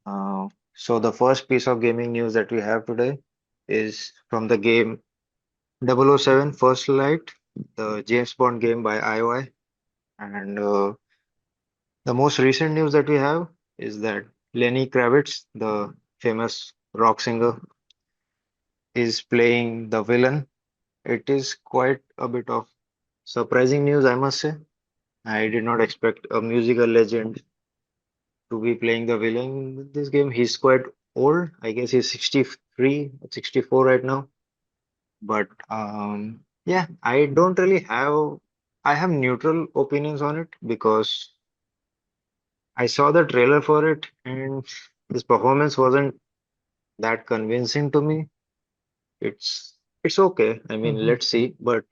Uh, so the first piece of gaming news that we have today is from the game 007 First Light, the James Bond game by IOI. And the most recent news that we have is that Lenny Kravitz, the famous rock singer, is playing the villain. It is quite a bit of surprising news, I must say. I did not expect a musical legend to be playing the villain in this game. He's quite old. I guess he's 63, 64 right now. But yeah, I have neutral opinions on it because I saw the trailer for it and his performance wasn't that convincing to me. It's okay. I mean, hmm let's see. But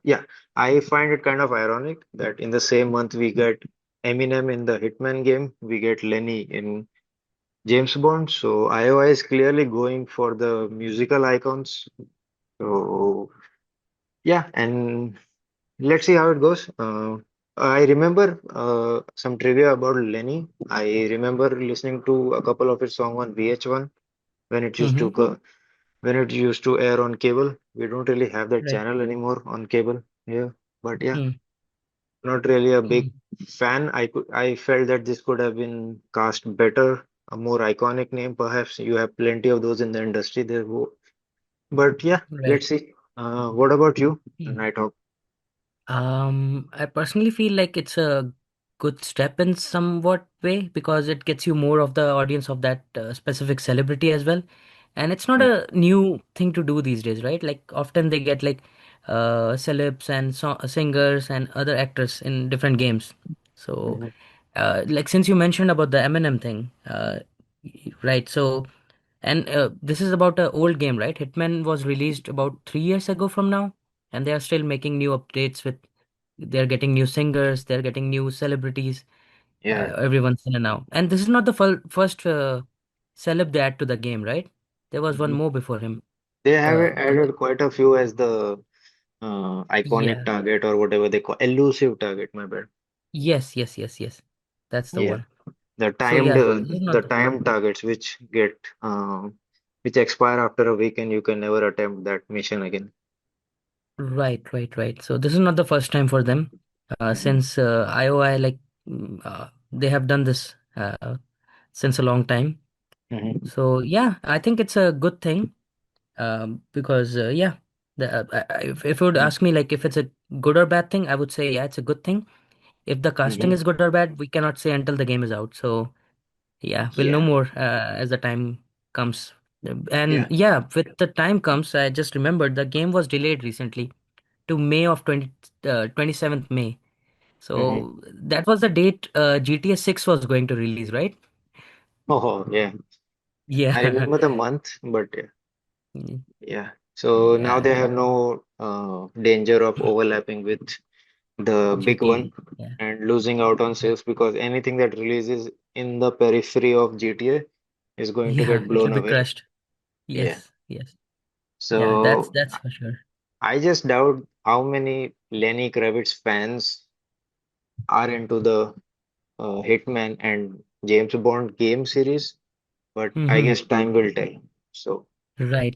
yeah, I find it kind of ironic that in the same month we get Eminem in the Hitman game, we get Lenny in James Bond. So IOI is clearly going for the musical icons. So yeah, and let's see how it goes. I remember some trivia about Lenny. I remember listening to a couple of his songs on VH1 when it used to hmm go, when it used to air on cable. We don't really have that Right. channel anymore on cable here. But yeah, Mm, not really a big mm. fan. I felt that this could have been cast better, a more iconic name perhaps. You have plenty of those in the industry there. But yeah, Right. let's see. What about you, Mm. Nighthawk? I personally feel like it's a good step in somewhat way because it gets you more of the audience of that specific celebrity as well. And it's not a new thing to do these days, right? Like often they get like celebs and singers and other actors in different games. So, Mhm. like since you mentioned about the Eminem thing, right? So, and this is about an old game, right? Hitman was released about 3 years ago from now, and they are still making new updates with. They're getting new singers, they're getting new celebrities Yeah. every once in a now. And this is not the first celeb they add to the game, right? There was one Mhm. more before him. They have But added quite a few as the iconic yeah, target or whatever they call elusive target, my bad. yes. That's the Yeah. one. The So timed yeah, this is the not the timed targets which expire after a week and you can never attempt that mission again. right. So this is not the first time for them. Hmm. Since IOI they have done this since a long time. Hmm. So yeah, I think it's a good thing. Because yeah, if you would ask me like if it's a good or bad thing, I would say yeah, it's a good thing. If the casting is Hmm. good or bad, we cannot say until the game is out. So yeah, we'll know Yeah. more as the time comes. And Yeah. yeah, with the time comes, I just remembered the game was delayed recently to May of 27th May. Hmm. So that was the date GTA 6 was going to release, right? Oh, yeah. I Yeah. remember the month, but yeah. Yeah. So now Yeah. they have no danger of overlapping with the big one GTA. Yeah. and losing out on sales because anything that releases in the periphery of GTA is going to Yeah, get it will blown be away. crushed. Yeah. Yes. Yeah, that's So that's for sure. I just doubt how many Lenny Kravitz fans are into the Hitman and James Bond game series, but I hmm guess time will tell. So, Right.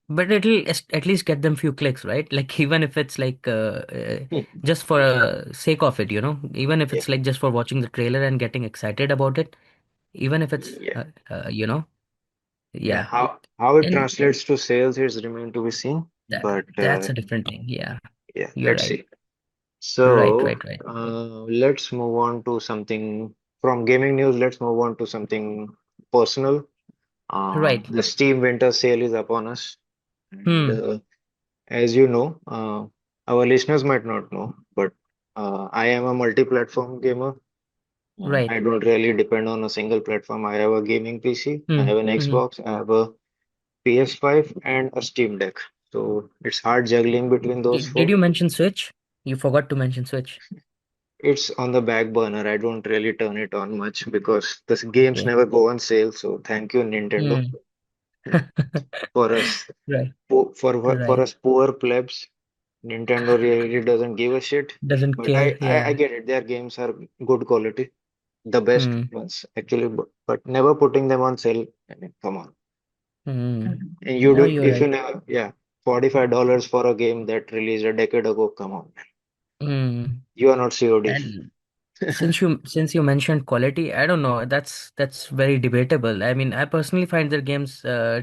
But it'll at least get them few clicks, right? Like even if it's like just for sake of it, even if yeah, it's like just for watching the trailer and getting excited about it, even if it's yeah, yeah. how it And translates to sales is remain to be seen. that But that's a different thing. Yeah, yeah, you're let's right. see. So, Right. let's move on to something from gaming news. Let's move on to something personal. Right. The Steam Winter Sale is upon us, and Hmm. as you know, our listeners might not know, but I am a multi-platform gamer. I Right. don't really depend on a single platform. I have a gaming PC, I Hmm. have an hmm Xbox, I have a PS5, and a Steam Deck. So it's hard juggling between those Did four. you mention Switch? You forgot to mention Switch. It's on the back burner. I don't really turn it on much because the games Okay. never go on sale. So thank you, Nintendo. Hmm. Yeah. For us, Right. for Right. us poor plebs, Nintendo really doesn't give a shit. Doesn't But care. I Yeah. get it. Their games are good quality. the best Hmm. ones actually, but never putting them on sale. I mean, come on. Hmm. And you No, do you're if you right. never, yeah, $45 for a game that released a decade ago. Come on, Hmm. you are not COD. And since you mentioned quality, I don't know. That's very debatable. I mean, I personally find their games uh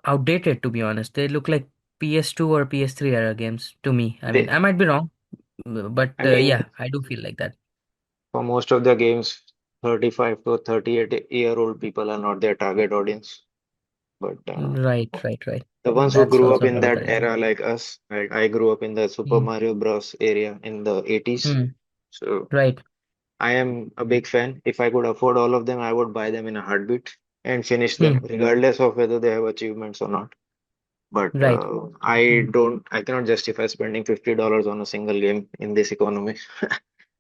outdated, to be honest. They look like PS2 or PS3 era games to me. I mean, They, I might be wrong, but I mean, yeah, I do feel like that. for most of the games, 35 to 38-year-old people are not their target audience. But Right, right, right. the ones who That's grew up also in that another reason. era, like us, I grew up in the Super Hmm. Mario Bros. Area in the 80s. Hmm. So Right. I am a big fan. If I could afford all of them, I would buy them in a heartbeat and finish them, Hmm. regardless of whether they have achievements or not. But Right. I Hmm. don't, I cannot justify spending $50 on a single game in this economy.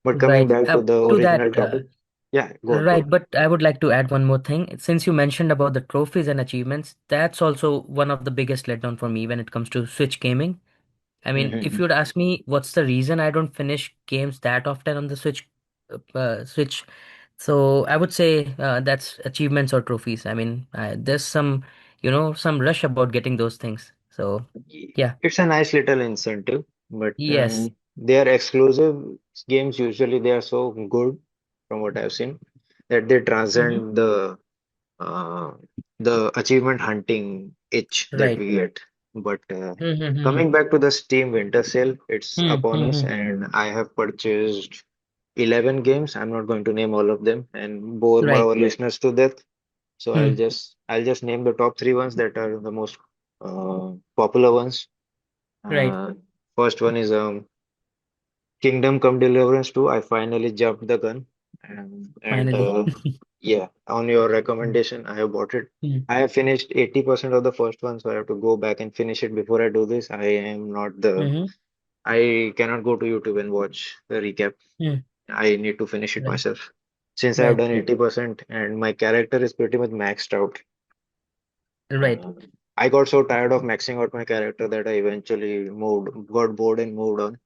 But coming Right. back to the To that, original topic, yeah, go on, go right. on. But I would like to add one more thing. Since you mentioned about the trophies and achievements, that's also one of the biggest letdown for me when it comes to Switch gaming. I mean, if Mhm. you'd ask me what's the reason I don't finish games that often on the Switch, so I would say that's achievements or trophies. I mean, there's some rush about getting those things. So, yeah. It's a nice little incentive, but Yes. they are exclusive games. Usually, they are so good, from what I've seen, that they Mm-hmm. transcend uh, the achievement hunting itch that Right. we get. But Mm-hmm. coming back to the Steam Winter Sale, it's upon us, Mm-hmm. and I have purchased 11 games. I'm not going to name all of them and bore Right. our listeners to death. So I'll Mm. just I'll just name the top three ones that are the most popular ones. Right. Uh, First one is Kingdom Come Deliverance 2. I finally jumped the gun, and Finally. yeah, on your recommendation, I have bought it. Mm. I have finished 80% of the first one, so I have to go back and finish it before I do this. Mm-hmm. I cannot go to YouTube and watch the recap. Mm. I need to finish it Right. myself. Since I have Right. done 80% and my character is pretty much maxed out, Right. uh, I got so tired of maxing out my character that I eventually got bored and moved on.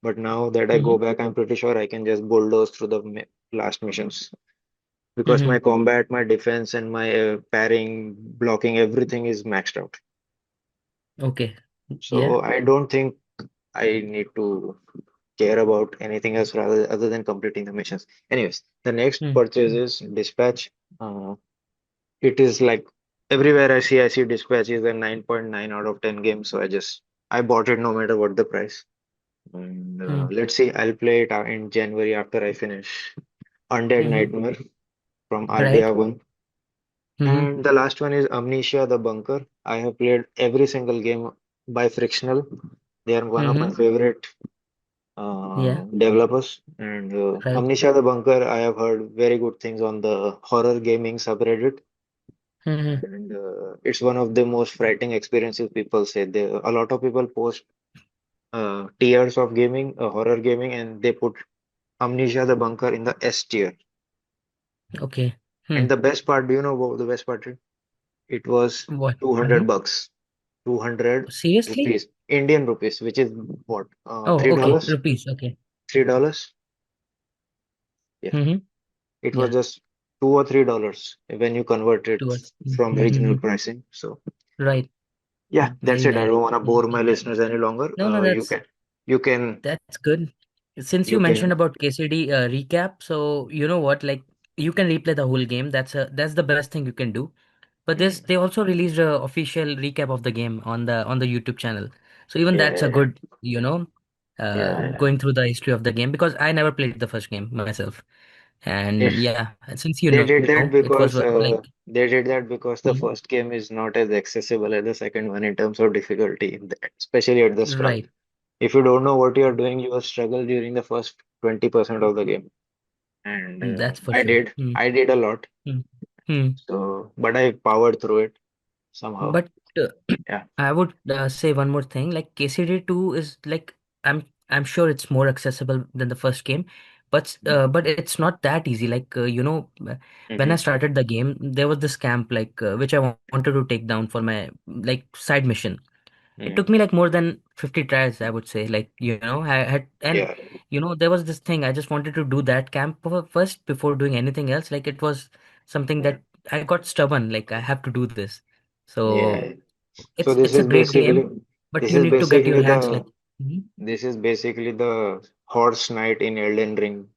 But now that I Mm-hmm. go back, I'm pretty sure I can just bulldoze through the last missions because my Mm-hmm. combat, my defense, and my parrying, blocking, everything is maxed out. Okay. Yeah. So I don't think I need to care about anything else rather other than completing the missions. Anyways, the next Mm. purchase is Dispatch. It is like everywhere I see Dispatch is a 9.9 out of 10 game. So I bought it no matter what the price. And Mm. let's see, I'll play it out in January after I finish Undead Mm-hmm. Nightmare from Right. RDR 1. Mm-hmm. And the last one is Amnesia the Bunker. I have played every single game by Frictional. They are one of my Mm-hmm. favorite Yeah. developers. And Right. Amnesia the Bunker, I have heard very good things on the horror gaming subreddit. Mm-hmm. And it's one of the most frightening experiences people say. A lot of people post tiers of gaming, horror gaming, and they put Amnesia the Bunker in the S tier. Okay. And Hmm. the best part, do you know what the best part is? It was What? 200 Mm-hmm. bucks, 200 Seriously? rupees, Indian rupees, which is what, Oh, okay. $3? Rupees. Okay. $3? Yeah, Mm-hmm. it was Yeah. just $2 or $3 when you convert it Towards. from regional Mm-hmm. pricing. So Right. yeah, that's Very it. I nice. don't want to bore my Okay. listeners any longer. No, no, You can, that's good. Since you you mentioned can. about KCD recap, so you know what? Like you can replay the whole game. That's the best thing you can do. But this Mm, they also released a official recap of the game on the YouTube channel. So even that's a yeah, good, yeah. going through the history of the game because I never played the first game myself. And If yeah, since you know, it was like, they did that because the Mhm. first game is not as accessible as the second one in terms of difficulty, especially at the start. Right. If you don't know what you're doing, you will struggle during the first 20% of the game. And That's for sure. I did a lot. Mm. Mm. So, but I powered through it somehow. But Yeah. I would say one more thing. Like KCD 2 is like I'm sure it's more accessible than the first game, but it's not that easy. Like when I Hmm. started the game, there was this camp like which I wanted to take down for my like side mission. It Mm. took me like more than 50 tries, I would say. Like, I had, and Yeah. there was this thing, I just wanted to do that camp first before doing anything else. Like, it was something Mm. that I got stubborn, like, I have to do this. So Yeah. So it's a great game, but this you is need to get your basically hands the like. Mhm. this is basically the horse knight in Elden Ring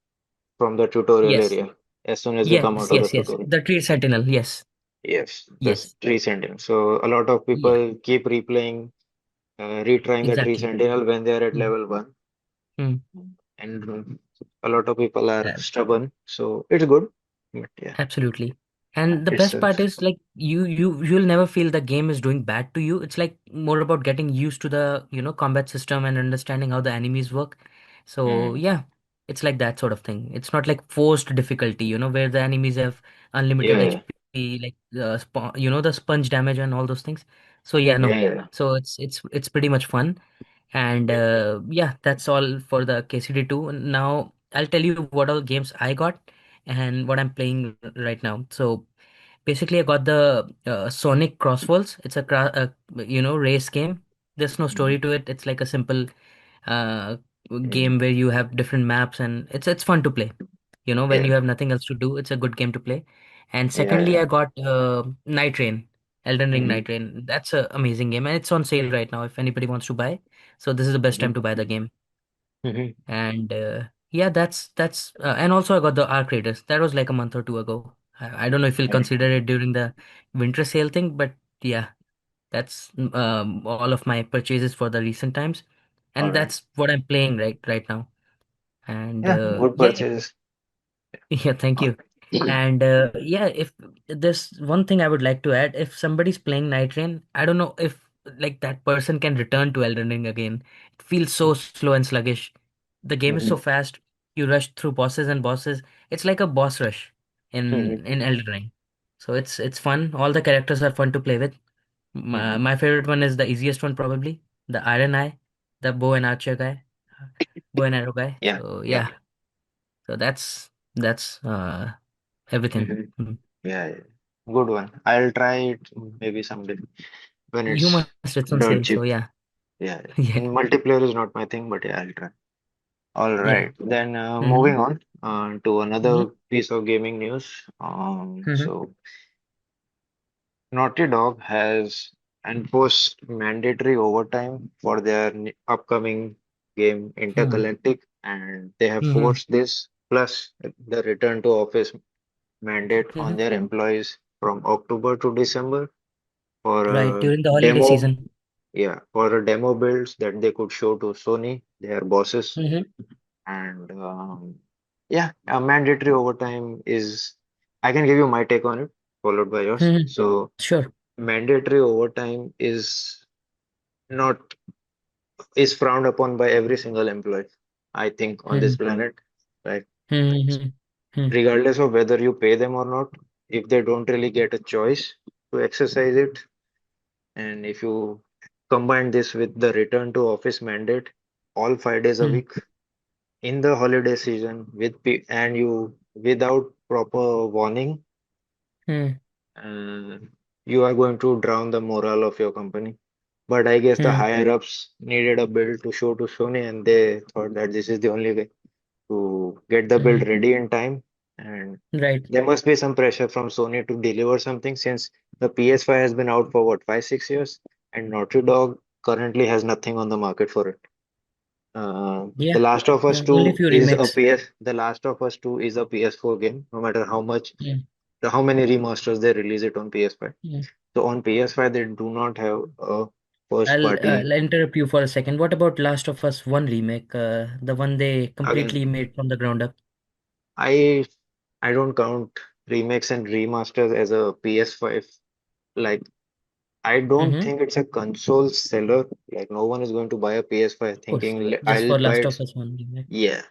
from the tutorial Yes, area. As soon as you come yes, out of the yes, yes. tutorial. The Tree Sentinel, yes, Yes, the yes, tree sentinel. So a lot of yeah, people keep replaying, retrying the tree exactly. sentinel when they are at Mm. level one, Mm. and a lot of people are Uh, stubborn. So it's good, but yeah, Absolutely. And the it's best part is like you'll never feel the game is doing bad to you. It's like more about getting used to the, combat system and understanding how the enemies work. So mm, yeah, it's like that sort of thing. It's not like forced difficulty, where the enemies have unlimited yeah, yeah, HP, like the sponge damage and all those things. So yeah, yeah, no. yeah, So it's pretty much fun. And yeah. yeah, that's all for the KCD2. Now I'll tell you what all games I got and what I'm playing right now. So basically, I got the Sonic Crossworlds. It's a race game. There's no story Mm, to it. It's like a simple uh, mm, game where you have different maps and it's fun to play. When yeah, you have nothing else to do, it's a good game to play. And yeah, secondly, yeah. I got Night Rain, Elden Ring Mm-hmm, Night Rain. That's an amazing game, and it's on sale right now if anybody wants to buy. So this is the best time to buy the game. mm-hmm, And yeah, that's and also I got the Arc Raiders. That was like a month or two ago. I don't know if you'll consider it during the winter sale thing, but yeah, that's all of my purchases for the recent times, all and right. that's what I'm playing right now. And Yeah, good yeah, purchase. yeah, thank you. And yeah, if there's one thing I would like to add, if somebody's playing Night Rain, I don't know if like that person can return to Elden Ring again. It feels so slow and sluggish. The game is so Mhm, fast. You rush through bosses and bosses. It's like a boss rush mhm, in Elden Ring. So it's fun. All the characters are fun to play with. My, mhm. my favorite one is the easiest one probably, the Iron Eye, the bow and archer guy, bow and arrow guy. Yeah, So yeah. yeah, so that's everything. Mhm. Mhm. Yeah, yeah. Good one. I'll try it maybe someday when You it's must, it's on dirt sale, so cheap. yeah. Yeah, Yeah, in multiplayer is not my thing, but yeah, I'll try. All yeah. right, then Mm-hmm. moving on to Mm-hmm. another piece of gaming news. Mm-hmm. So Naughty Dog has enforced mandatory overtime for their upcoming game Intergalactic, and they have Mm-hmm. forced this plus the return to office mandate on Mm-hmm. their employees from October to December for Right, a during the holiday demo, season. yeah, for a demo builds that they could show to Sony, their bosses, Mm-hmm. and yeah, a mandatory overtime is. I can give you my take on it, followed by yours. Mm-hmm. So Sure. mandatory overtime not is frowned upon by every single employee, I think, on this Mm-hmm. planet, right? Mm-hmm. Mm-hmm. Regardless of whether you pay them or not, if they don't really get a choice to exercise it, and if you combine this with the return to office mandate, all 5 days a week in the holiday season and you without proper warning, Mm-hmm. uh, you are going to drown the morale of your company. But I guess the Mm-hmm. higher ups needed a build to show to Sony, and they thought that this is the only way to get the build Mm-hmm. ready in time. And Right. there must be some pressure from Sony to deliver something since the PS5 has been out for what, 5, 6 years, and Naughty Dog currently has nothing on the market for it. The Yeah. Last of Us Yeah. Only 2 few is a remakes. PS. The Last of Us 2 is a PS4 game, no matter Mm-hmm. how many remasters they release it on PS5. Mm-hmm. So on PS5 they do not have a first party. I'll interrupt you for a second. What about Last of Us 1 remake? The one they Again, completely made from the ground up. I I don't count remakes and remasters as a PS5. Like I don't Mm-hmm. think it's a console seller. Like no one is going to buy a PS5 Of course. thinking Just I'll for buy Last it. of Us 1 remake. Yeah,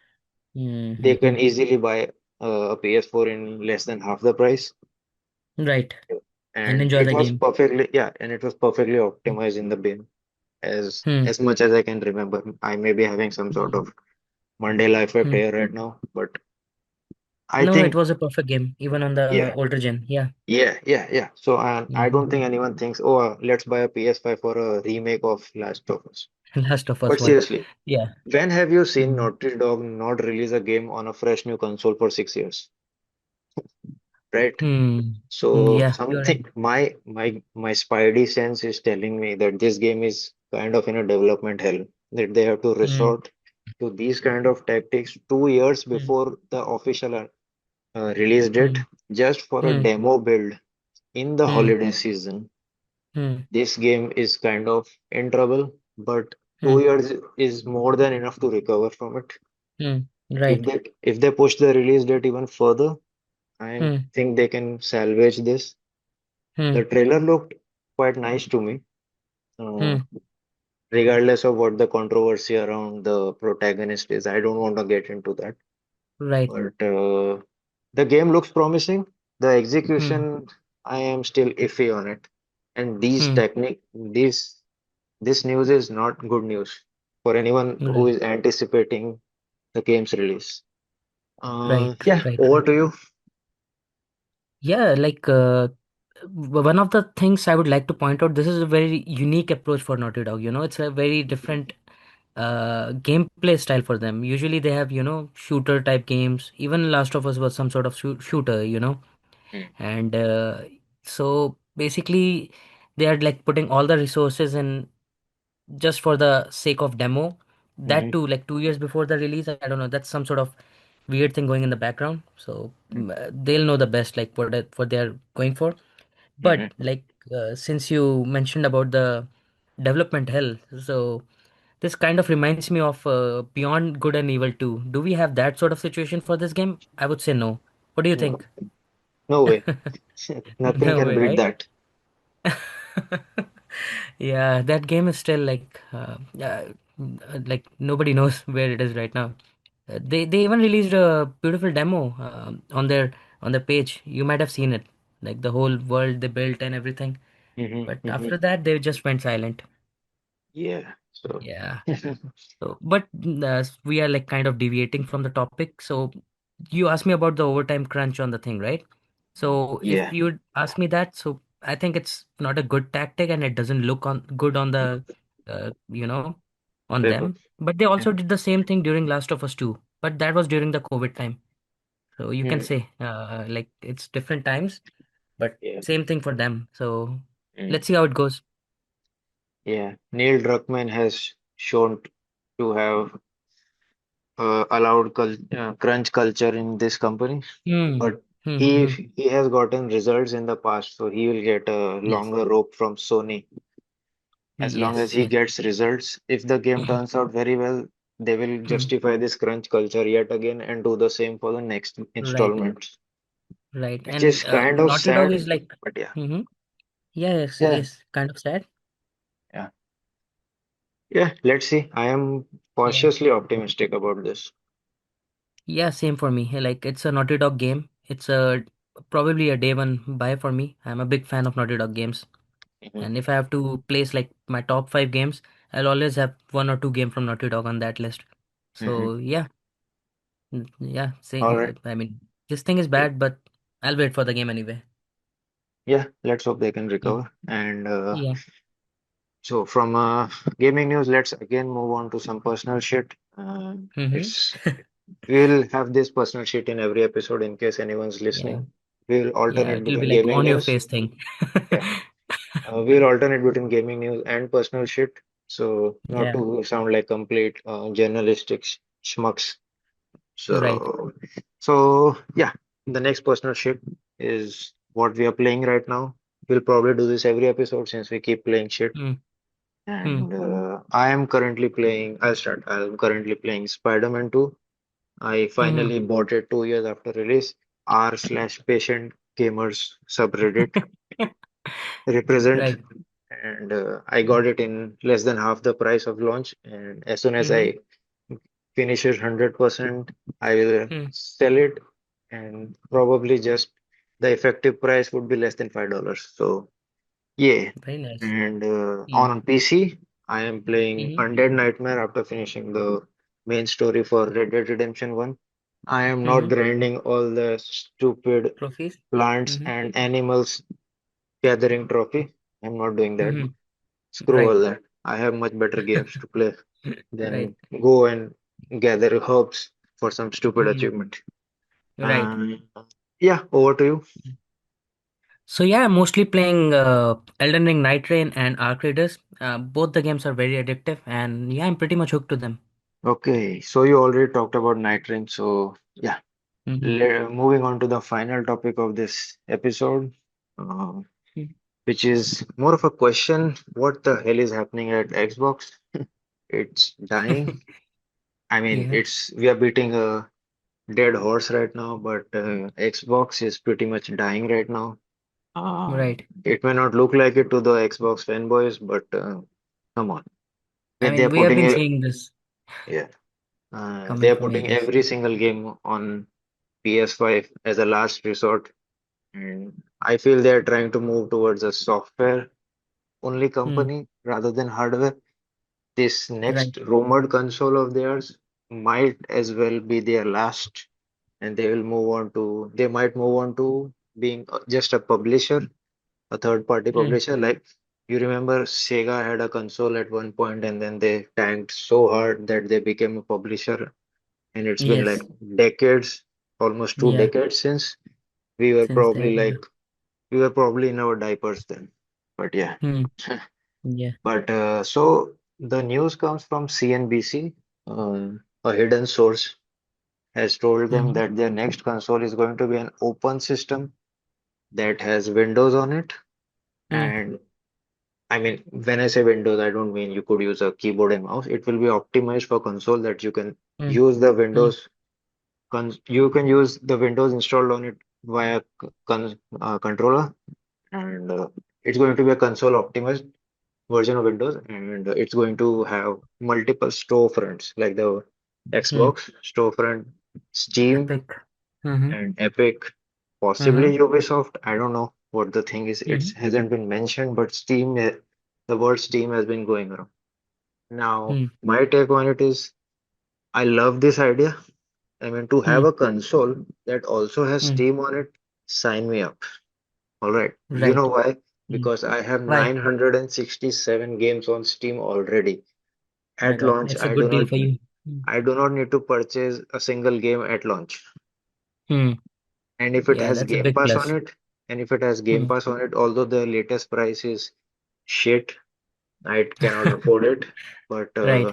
they can Mm-hmm. easily buy a PS4 in less than half the price. Right. And And enjoy it the was game. perfectly, yeah, and it was perfectly optimized in the bin Hmm. as much as I can remember. I may be having some sort of Monday life effect Hmm. here right now, but I No, it think, was a perfect game, even on the yeah, older gen. Yeah. yeah. So I Hmm. don't think anyone thinks, oh, let's buy a PS5 for a remake of Last of Us. Last of Us But one. seriously, Yeah. when have you seen Mm. Naughty Dog not release a game on a fresh new console for 6 years, right? Hmm. So Yeah, you're right. something, my spidey sense is telling me that this game is kind of in a development hell, that they have to Hmm. resort to these kind of tactics 2 years Hmm. before the official release date, Hmm. just for a Hmm. demo build in the Hmm. holiday season. Hmm. This game is kind of in trouble, but Hmm. 2 years is more than enough to recover from it. Hmm. If Right. they push the release date even further, I Hmm. think they can salvage this. Hmm. The trailer looked quite nice to me, uh, Hmm. regardless of what the controversy around the protagonist is. I don't want to get into that, Right. but the game looks promising. The Hmm. execution, I am still iffy on it, and Hmm. this news is not good news for anyone who Right. is anticipating the game's release. Right. Yeah, Right. over Right. to you. Yeah, like one of the things I would like to point out, this is a very unique approach for Naughty Dog. It's a very different gameplay style for them. Usually they have, shooter type games. Even Last of Us was some sort of shooter. Mm, And so basically they are like putting all the resources in just for the sake of demo. That mhm, too, like 2 years before the release. I don't know. That's some sort of weird thing going in the background. So mm, they'll know the best, like what they're going for. But mhm. like since you mentioned about the development hell, so this kind of reminds me of Beyond Good and Evil 2. Do we have that sort of situation for this game? I would say no. What do you No, think? no way. Nothing No can way, beat right? that. Yeah, that game is still like nobody knows where it is right now. They even released a beautiful demo on their page. You might have seen it, like the whole world they built and everything. Mhm, But mhm. after that, they just went silent. Yeah. So, Yeah. So, but we are like kind of deviating from the topic. So, you asked me about the overtime crunch on the thing, right? So, if yeah. you would ask me that, so I think it's not a good tactic and it doesn't look on good on the, on Paper. them. But they Yeah. also did the same thing during Last of Us 2, but that was during the COVID time. So you can Mm, say like it's different times, but yeah. same thing for them. So Mm, let's see how it goes. yeah. Neil Druckmann has shown to have allowed crunch culture in this company, Hmm. but Hmm. he Hmm. he has gotten results in the past, so he will get a Yes. longer rope from Sony as long as Yes. he Yes. gets results. If the game turns out very well, they will Hmm. justify this crunch culture yet again and do the same for the next Right. installments, Right. which is And kind of Naughty Dog sad. is like, But yeah, hmm, yes, it yeah, is kind of sad. yeah, yeah. Let's see. I am Yeah. cautiously optimistic about this. Yeah, same for me. Like it's a Naughty Dog game. It's a probably a day one buy for me. I'm a big fan of Naughty Dog games. Mhm, And if I have to place like my top five games, I'll always have one or two game from Naughty Dog on that list. mhm. So yeah, yeah. All Say, right. I mean, this thing is Yeah, bad, but I'll wait for the game anyway. yeah. Let's hope they can Mm. recover. And Yeah. so from gaming news, let's again move on to some personal shit. Mm-hmm. It's We'll have this personal shit in every episode in case anyone's Yeah. listening. We'll Yeah. alternate It'll be between like gaming on your news. face thing. Yeah, we'll alternate between gaming news and personal shit. So not Yeah. to sound like complete journalistic schmucks. Right. So yeah, the next personal shit is what we are playing right now. We'll probably do this every episode since we keep playing shit. Mm. Mm. And I am currently playing. I'll start. I'm currently playing Spider-Man 2. I Mm-hmm. finally bought it 2 years after release. R slash patient gamers subreddit represent, Right. and I got it in less than half the price of launch. And as soon as Mm-hmm. I finish it 100%, I will Mm. sell it, and probably just the effective price would be less than $5. So yeah, Very nice. and Mm. on PC, I am playing Mm-hmm. Undead Nightmare after finishing the main story for Red Dead Redemption 1. I am not Mm-hmm. grinding all the stupid Trophies. plants Mm-hmm. and animals gathering trophy. I'm not doing that. Mm-hmm. Screw Right. all that. I have much better games to play Right. than go and gather herbs for some stupid Mm. achievement. Right. Um, yeah, over to you. So yeah, I'm mostly playing Elden Ring Night Rain and Arc Raiders. Both the games are very addictive, and yeah, I'm pretty much hooked to them. Okay, so you already talked about night rain. So yeah, Mm-hmm. moving on to the final topic of this episode, uh, which is more of a question: what the hell is happening at Xbox? It's dying. I mean, Yeah. it's we are beating a dead horse right now, but Xbox is pretty much dying right now. Right. It may not look like it to the Xbox fanboys, but come on, I they mean, are we have putting been it. seeing this Yeah, they coming are for putting ages. every single game on PS5 as a last resort, and I feel they are trying to move towards a software only Hmm. company rather than hardware. This Right. next rumored console of theirs might as well be their last, and they might move on to being just a publisher, a third party Hmm. publisher. Like you remember, Sega had a console at one point, and then they tanked so hard that they became a publisher, and it's been like Yes. decades, almost two Yeah. decades since we were Since probably then, yeah. like we were probably in our diapers then. But yeah. Hmm. Yeah. But so the news comes from CNBC. A hidden source has told them Mm-hmm. that their next console is going to be an open system that has Windows on it. Hmm. And I mean, when I say Windows, I don't mean you could use a keyboard and mouse. It will be optimized for console that you can Hmm. use the Hmm. Windows. You can use the Windows installed on it via controller, and it's going to be a console optimized version of Windows, and it's going to have multiple storefronts like the Hmm. Xbox storefront, Steam, Epic. Mm-hmm. and Epic, Mm-hmm. possibly Ubisoft. I don't know what the thing is. It Mm-hmm. hasn't been mentioned, but Steam, the word Steam has been going around. Now, Hmm. my take on it is I love this idea. I mean, to have Hmm. a console that also has Hmm. Steam on it, sign me up. All right. You know Right. why? Hmm. Because I have Why? 967 games on Steam already. My At God, launch, that's a good deal for you. Hmm. I do not need to purchase a single game at launch. Hmm. And if it Yeah, has that's a Game big Pass on plus. it, and if it has Game Hmm. Pass on it, although the latest price is shit, I cannot afford it. But Right.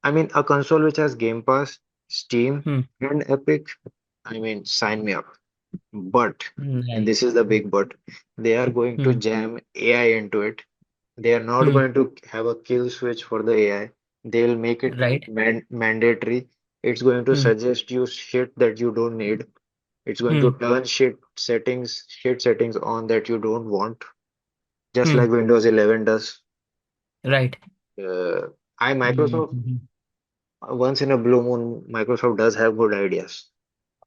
I mean, a console which has Game Pass, Steam, Hmm. and Epic, I mean, sign me up. But, and this Nice. is the big but, they are going to Hmm. jam AI into it. They are not Hmm. going to have a kill switch for the AI. They'll make it Right. mandatory. It's going to Hmm. suggest you shit that you don't need. It's going to Hmm. turn shit settings on that you don't want, just Hmm. like Windows 11 does. Right. Uh, I Microsoft, Mm-hmm. once in a blue moon, Microsoft does have good ideas,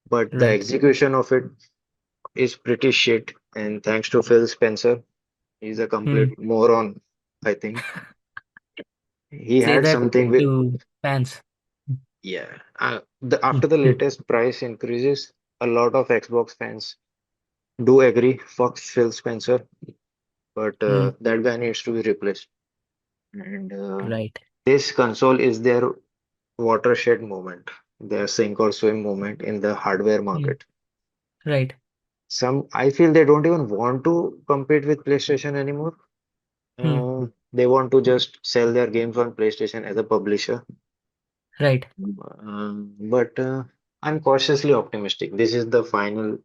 but the Right. execution of it is pretty shit. And thanks to Phil Spencer, he's a Hmm. complete moron, I think. He Say had that something with, to fans. yeah. After the Hmm. latest price increases, a lot of Xbox fans do agree. Fuck Phil Spencer, but Hmm. that guy needs to be replaced. And Right. this console is their watershed moment, their sink or swim moment in the hardware Hmm. market. Right. I feel they don't even want to compete with PlayStation anymore. Hmm. They want to just sell their games on PlayStation as a publisher. Right. But I'm cautiously optimistic. This is the final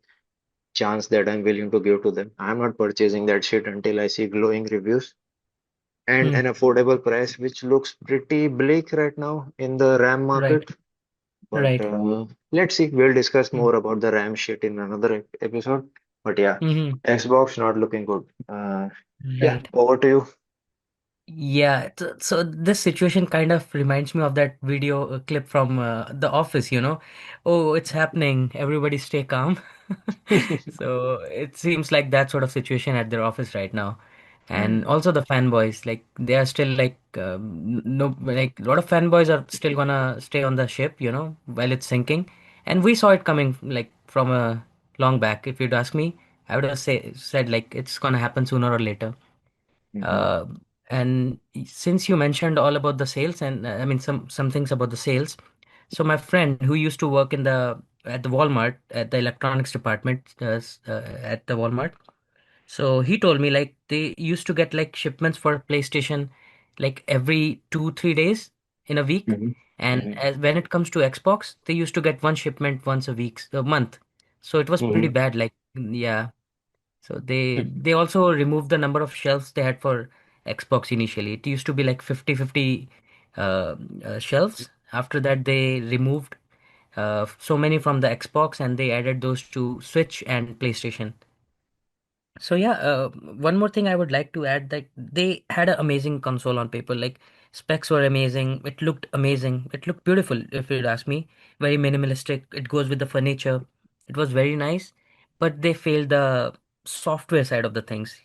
chance that I'm willing to give to them. I'm not purchasing that shit until I see glowing reviews and Hmm. an affordable price, which looks pretty bleak right now in the RAM Right. market. But Right. let's see. We'll discuss Hmm. more about the RAM shit in another episode. But yeah, Mm-hmm. Xbox not looking good. Yeah, Right. over to you. Yeah, so this situation kind of reminds me of that video clip from The Office, you know. Oh, it's happening. Everybody stay calm. So it seems like that sort of situation at their office right now. And Mm, also the fanboys, like they are still like no, like a lot of fanboys are still gonna stay on the ship, you know, while it's sinking. And we saw it coming like from a long back. If you'd ask me, I would have said like it's gonna happen sooner or later. Hmm. Uh, and since you mentioned all about the sales and I mean some things about the sales, so my friend who used to work in the at the Walmart at the electronics department at the Walmart, so he told me like they used to get like shipments for PlayStation like every 2, 3 days in a week, Hmm. and Hmm. when it comes to Xbox, they used to get one shipment once a month. So it was pretty Hmm. bad. Like yeah, so they also removed the number of shelves they had for Xbox initially. It used to be like 50/50 shelves. After that, they removed so many from the Xbox and they added those to Switch and PlayStation. So yeah, one more thing I would like to add that they had an amazing console on paper. Like specs were amazing. It looked amazing. It looked beautiful, if you'd ask me. Very minimalistic. It goes with the furniture. It was very nice, but they failed the software side of the things.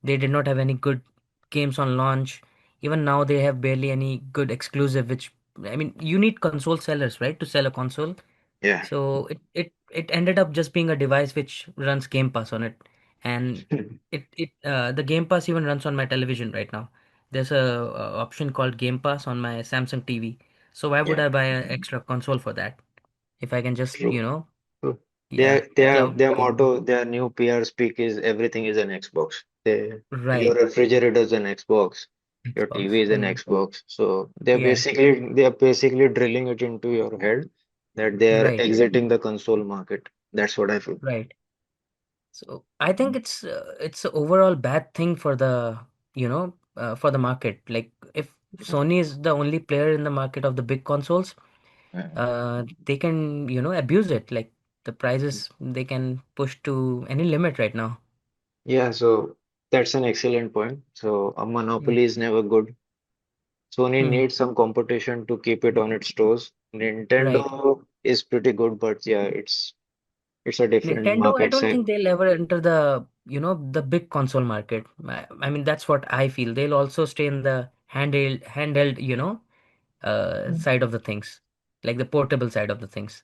They did not have any good games on launch. Even now, they have barely any good exclusive. Which I mean, you need console sellers, right, to sell a console. Yeah. So it ended up just being a device which runs Game Pass on it, and the Game Pass even runs on my television right now. There's a option called Game Pass on my Samsung TV. So why would Yeah. I buy an extra console for that if I can just, True. True. yeah, cloud Their game. motto, their new PR speak is everything is an Xbox. Your Right, refrigerator is an Xbox, your Xbox. TV is an Mm. Xbox. So Yeah, they are basically drilling it into your head that they are right, exiting the console market. That's what I feel. right. So I think it's a overall bad thing for the for the market. Like if Sony is the only player in the market of the big consoles, Mhm. they can abuse it. Like the prices they can push to any limit right now. Yeah, so that's an excellent point. So a Yeah. monopoly is never good. Sony Hmm. needs some competition to keep it on its toes. Right. Nintendo is pretty good, but yeah, it's a different Nintendo, I market don't seg. think they'll ever enter the big console market. I mean, that's what I feel. They'll also stay in the handheld, side of the things, like the portable side of the things.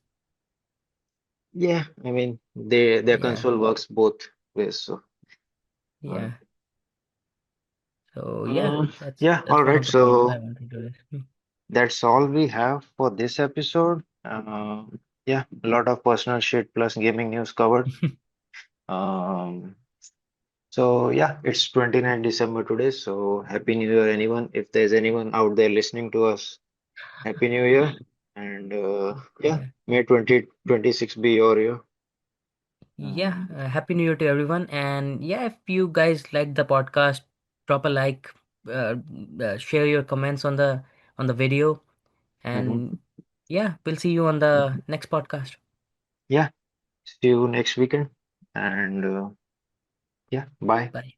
Yeah, I mean their Yeah. console works both ways. So uh, Yeah. So yeah, that's yeah, all that's one right. of the points I So wanted to raise. that's all we have for this episode. Yeah, a lot of personal shit plus gaming news covered. Um, so yeah, it's 29 December today. So happy New Year, anyone. If there's anyone out there listening to us, happy New Year. And yeah, Yeah. may 2026 be your year. Yeah. Um, Happy New Year to everyone. And yeah, if you guys like the podcast, drop a like, uh, share your comments on the video, and mhm. yeah, we'll see you on the next podcast. Yeah, see you next weekend. And yeah, bye. Bye.